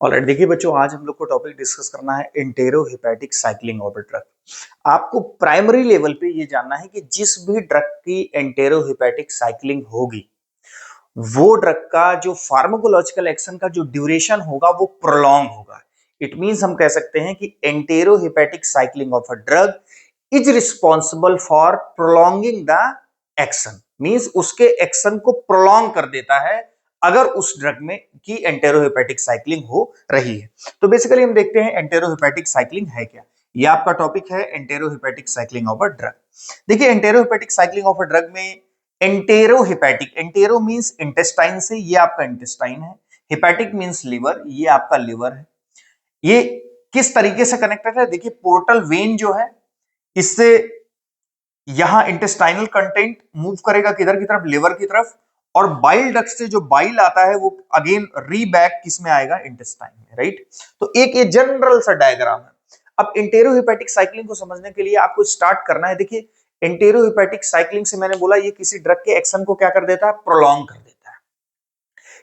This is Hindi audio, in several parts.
ऑलराइट, देखिए बच्चों, आज हम लोग को टॉपिक डिस्कस करना है एंटेरोहेपेटिक साइक्लिंग ऑफ अ ड्रग। आपको प्राइमरी लेवल पे ये जानना है कि जिस भी ड्रग की एंटेरोहेपेटिक साइक्लिंग होगी, वो ड्रग का जो फार्माकोलॉजिकल एक्शन का जो ड्यूरेशन होगा वो प्रोलॉन्ग होगा। इट मींस हम कह सकते हैं कि enterohepatic cycling of a drug is responsible for prolonging the action, means उसके एक्शन को प्रोलॉन्ग कर देता है अगर उस ड्रग में की एंटेरोहेपेटिक साइक्लिंग हो रही है। तो बेसिकली हम देखते हैं एंटेरोहेपेटिक साइक्लिंग है क्या। ये आपका टॉपिक है एंटेरोहेपेटिक साइक्लिंग ऑफ अ ड्रग। देखिए एंटेरोहेपेटिक साइक्लिंग ऑफ अ ड्रग में एंटेरोहेपेटिक, एंटेरो मींस इंटेस्टाइन से, ये आपका इंटेस्टाइन है। हेपेटिक मींस लिवर, ये आपका लिवर है। ये किस तरीके से कनेक्टेड है, देखिए पोर्टल वेन जो है इससे यहां इंटेस्टाइनल कंटेंट मूव करेगा किधर की तरफ, लिवर की तरफ, और बाइल डक्ट से जो बाइल आता है वो अगेन रीबैक किस में आएगा, इंटेस्टाइन में, राइट। तो एक ये जनरल सा डायग्राम है। अब एंटेरोहेपेटिक साइक्लिंग को समझने के लिए आपको स्टार्ट करना है। देखिए एंटेरोहेपेटिक साइक्लिंग से मैंने बोला ये किसी ड्रग के एक्शन को क्या कर देता है, प्रोलॉन्ग कर देता है,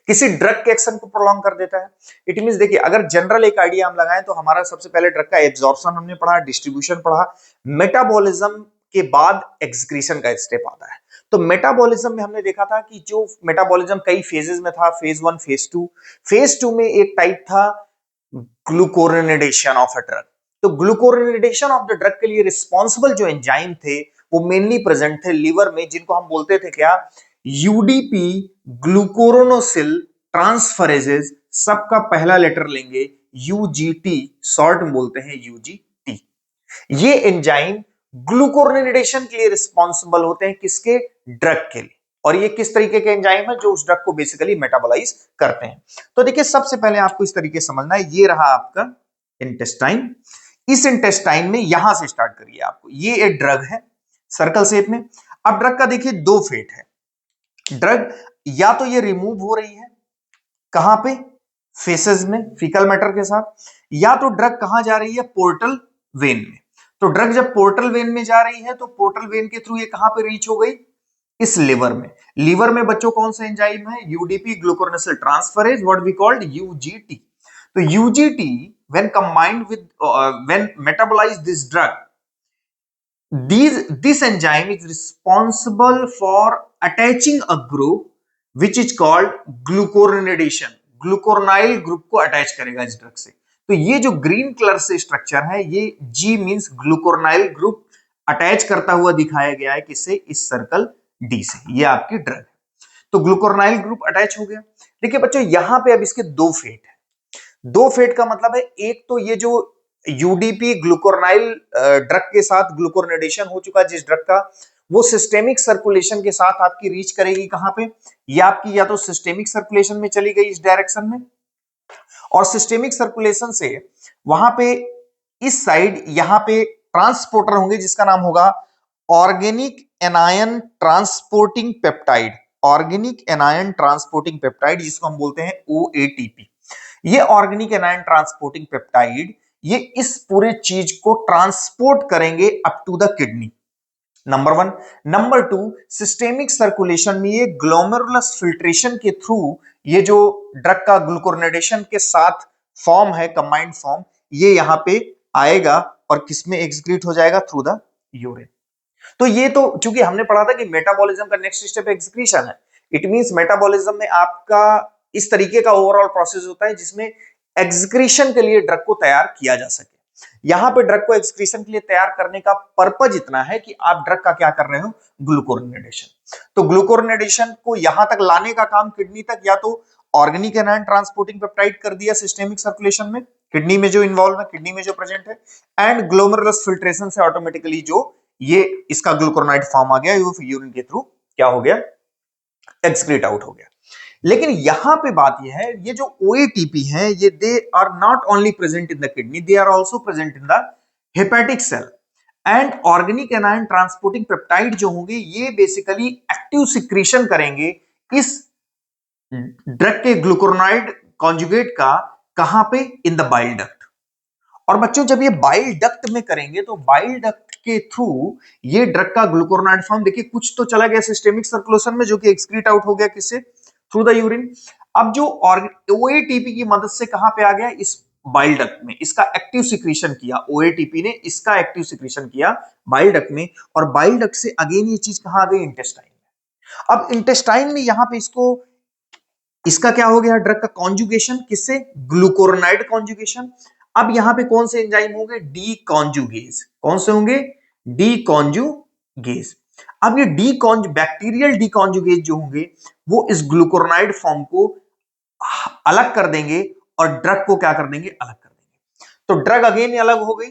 किसी ड्रग के एक्शन को प्रोलॉन्ग कर देता है। इट मींस देखिए अगर जनरल एक आइडिया हम लगाएं तो हमारा सबसे पहले ड्रग का एब्जॉर्प्शन हमने पढ़ा, डिस्ट्रीब्यूशन पढ़ा, मेटाबॉलिज्म के बाद एक्सक्रीशन का स्टेप आता है। तो मेटाबॉलिज्म में हमने देखा था कि जो मेटाबॉलिज्म कई फेजेस में था, फेज 1, फेज 2 में एक टाइप था ग्लूकोरेनिडेशन ऑफ अ ड्रग। तो ग्लूकोरेनिडेशन ऑफ द ड्रग के लिए रिस्पॉन्सिबल जो एंजाइम थे वो मेनली प्रेजेंट थे लिवर में, जिनको हम बोलते थे क्या, यूडीपी ग्लूकोरोनोसिल ट्रांसफरेजेस। सबका पहला लेटर लेंगे यूजीटी, शॉर्ट में बोलते हैं यूजीटी। ये एंजाइम ग्लूकोरोनिडेशन के लिए रिस्पॉन्सिबल होते हैं, किसके, ड्रग के लिए। और ये किस तरीके के एंजाइम है, जो उस ड्रग को बेसिकली मेटाबोलाइज करते हैं। तो देखिए सबसे पहले आपको इस तरीके से समझना है, ये रहा आपका इंटेस्टाइन। इस इंटेस्टाइन में यहां से स्टार्ट करिए, आपको ये एक ड्रग है सर्कल शेप में। अब ड्रग का देखिए दो फेट है। ड्रग या तो ये रिमूव हो रही है, कहां पे, फेसेस में, फीकल मैटर के साथ, या तो ड्रग कहां जा रही है, पोर्टल वेन में। तो ड्रग जब पोर्टल वेन में जा रही है तो पोर्टल वेन के थ्रू ये कहां पे रीच हो गई, इस लिवर में। लिवर में बच्चों कौन सा एंजाइम है, UDP glucuronosyl transferase, what we called UGT. तो UGT when combined with when metabolize this drug, this enzyme is responsible for attaching a group which is called glucuronidation। Glucuronyl group को अटैच करेगा इस ड्रग से। तो ये जो ग्रीन कलर से स्ट्रक्चर है, ये G मींस ग्लूकोरोनाइल ग्रुप अटैच करता हुआ दिखाया गया है किससे, इस सर्कल D से। ये आपकी ड्रग है। तो ग्लूकोरोनाइल ग्रुप अटैच हो गया। देखिए बच्चों यहां पे अब इसके दो फेट है। दो फेट का मतलब है, एक तो ये जो यूडीपी ग्लूकोरनाइल ड्रग के साथ ग्लूकोरोनिडेशन हो चुका जिस ड्रग का, वो सिस्टेमिक सर्कुलेशन के साथ आपकी रीच करेगी कहां पे, ये आपकी या तो सिस्टेमिक सर्कुलेशन में चली गई इस डायरेक्शन में, और सिस्टेमिक सर्कुलेशन से वहां पे इस साइड यहां पे ट्रांसपोर्टर होंगे जिसका नाम होगा organic anion transporting peptide. Organic anion transporting peptide जिसको हम बोलते हैं ओएटीपी। ये ऑर्गेनिक एनायन ट्रांसपोर्टिंग पेप्टाइड ये इस पूरे चीज को ट्रांसपोर्ट करेंगे up to the kidney, number one. Number two, systemic circulation में ये ग्लोमेरुलस फिल्ट्रेशन के थ्रू ये जो ड्रग का ग्लूकोरोनिडेशन के साथ फॉर्म है, कंबाइंड फॉर्म, ये यहां पे आएगा और किसमें एक्सक्रीट हो जाएगा, थ्रू द यूरिन। तो ये तो चूंकि हमने पढ़ा था कि मेटाबॉलिज्म का नेक्स्ट स्टेप एक्सक्रीशन है। इट मींस मेटाबॉलिज्म में आपका इस तरीके का ओवरऑल प्रोसेस होता है जिसमें एक्सक्रीशन के लिए ड्रग को तैयार किया जा सके। यहां पे ड्रग को एक्सक्रीशन के लिए तैयार करने का पर्पज इतना है कि आप ड्रग का क्या कर रहे हो, ग्लूकोरोनिडेशन। तो ग्लूकोरोनिडेशन को यहां तक लाने का काम किडनी तक या तो ऑर्गेनिक एनायन ट्रांसपोर्टिंग पेप्टाइड कर दिया सिस्टेमिक सर्कुलेशन में, किडनी में जो इन्वॉल्व है, किडनी में जो प्रेजेंट है, एंड ग्लोमेरुलस फिल्ट्रेशन से ऑटोमेटिकली जो ये इसका ग्लूकोरोनाइड फॉर्म आ गया, यूरिन के थ्रू क्या हो गया, एक्सक्रीट आउट हो गया। लेकिन यहां पे बात यह है, ये जो ओएटीपी है ये they are not only present in the kidney, they are also present in the hepatic cell. And organic anion transporting peptide जो होंगे ये बेसिकली एक्टिव सिक्रीशन करेंगे इस ड्रग के ग्लूकोरोनाइड कॉन्जुगेट का, कहां पे, इन द बाइल डक्ट। और बच्चों जब ये बाइल डक्ट में करेंगे तो बाइल डक्ट के थ्रू ये ड्रग का ग्लूकोरोनाइड फॉर्म, देखिए कुछ तो चला गया सिस्टेमिक सर्कुलेशन में जो कि एक्सक्रीट आउट हो गया किससे, थ्रू द यूरिन। अब जो ओएटीपी की मदद से कहां पे आ गया, इस बाइल डक्ट में इसका एक्टिव सिक्रीशन किया, ओएटीपी ने इसका एक्टिव सिक्रीशन किया बाइल डक्ट में, और बाइल डक्ट से अगेन ये चीज कहां आ गई, इंटेस्टाइन में। अब इंटेस्टाइन में यहां पे इसका क्या हो गया, ड्रग का कॉन्जुगेशन, किससे, ग्लूकोरोनाइड कॉन्जुगेशन। अब यहां पे कौन से एंजाइम होंगे, डी कॉन्जुगेज, कौन से होंगे, डी कॉन्जुगेज। अब ये बैक्टीरियल डी कॉन्जुगेज जो होंगे वो इस ग्लूकोरोनाइड फॉर्म को अलग कर देंगे और ड्रग को क्या कर देंगे, अलग कर देंगे। तो ड्रग अगेन अलग हो गई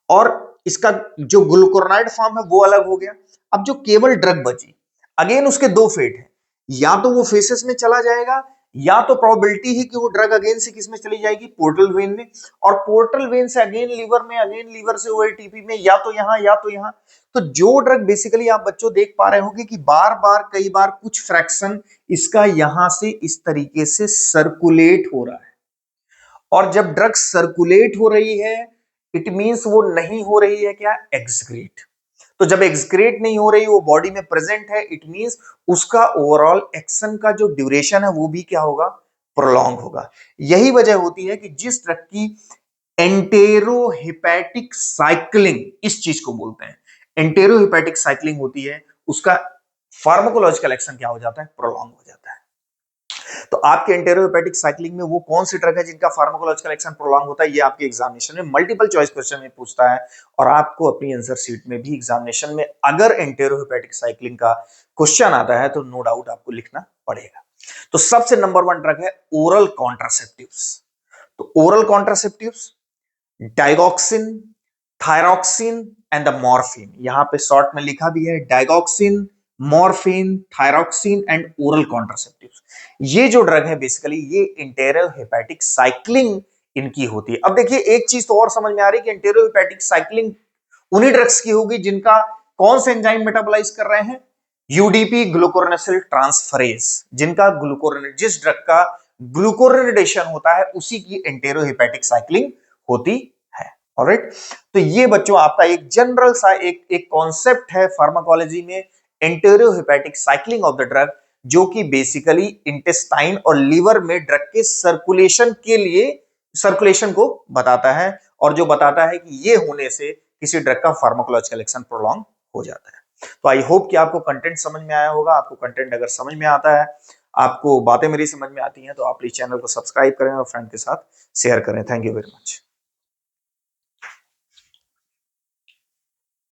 और इसका जो ग्लूकोरोनाइड फॉर्म है वो अलग हो गया। अब जो केवल ड्रग बची, अगेन उसके दो फेट हैं, या तो वो फेसेस में चला जाएगा, या तो प्रोबेबिलिटी है कि वो ड्रग अगेन से किस में चली जाएगी, पोर्टल वेन में, और पोर्टल वेन से अगेन लीवर में, अगेन लीवर से ओएटीपी में, या तो यहां या तो यहां। तो जो ड्रग बेसिकली आप बच्चों देख पा रहे होंगे कि बार बार कई बार कुछ फ्रैक्शन इसका यहां से इस तरीके से सर्कुलेट हो रहा है, और जब ड्रग सर्कुलेट हो रही है इट मींस वो नहीं हो रही है क्या, एक्सक्रीट। तो जब एक्सक्रीट नहीं हो रही, वो बॉडी में प्रेजेंट है, इट मींस उसका ओवरऑल एक्शन का जो ड्यूरेशन है वो भी क्या होगा, प्रोलॉन्ग होगा। यही वजह होती है कि जिस ड्रग की एंटेरोहेपेटिक साइक्लिंग, इस चीज को बोलते हैं एंटेरोहेपेटिक साइक्लिंग होती है, उसका फार्माकोलॉजिकल एक्शन क्या हो जाता है, प्रोलॉन्ग हो जाता है। तो आपके एंटेरोहेपेटिक साइक्लिंग में वो कौन सी ड्रग है जिनका फार्माकोलॉजिकल एक्शन प्रोलॉन्ग होता है, ये आपके एग्जामिनेशन में मल्टीपल चॉइस क्वेश्चन में पूछता है, और आपको अपनी आंसर शीट में भी एग्जामिनेशन में अगर एंटेरोहेपेटिक साइक्लिंग का क्वेश्चन आता है तो नो डाउट आपको लिखना पड़ेगा। तो सबसे नंबर 1 ड्रग है ओरल कॉन्ट्रासेप्टिव्स। तो oral contraceptives digoxin, thyroxine and the morphine, यहां पे शॉर्ट में लिखा भी है digoxin, morphine, thyroxine and oral contraceptives. ये जो ड्रग है बेसिकली ये इंटेरल हेपेटिक साइक्लिंग इनकी होती है। अब देखिए एक चीज तो और समझ में आ रही है कि इंटेरल हेपेटिक साइक्लिंग उन्हीं ड्रग्स की होगी जिनका कौन से एंजाइम मेटाबोलाइज कर रहे हैं, यूडीपी ग्लूकोरोनिसिल ट्रांसफरेज, जिनका जिस ड्रग का ग्लूकोरोनिडेशन होता है उसी की एंटेरोहेपेटिक साइक्लिंग होती है। ऑलराइट, तो ये बच्चों आपका एक जनरल सा एक कॉन्सेप्ट है फार्माकोलॉजी में, एंटेरोहेपेटिक साइक्लिंग ऑफ द ड्रग, जो कि बेसिकली इंटेस्टाइन और लीवर में ड्रग के सर्कुलेशन के लिए सर्कुलेशन को बताता है, और जो बताता है कि ये होने से किसी ड्रग का फार्माकोलॉजिकल एक्शन प्रोलॉन्ग हो जाता है। तो आई होप कि आपको कंटेंट समझ में आया होगा। आपको कंटेंट अगर समझ में आता है, आपको बातें मेरी समझ में आती हैं, तो आप प्लीज चैनल को सब्सक्राइब करें और फ्रेंड के साथ शेयर करें। Thank you very much.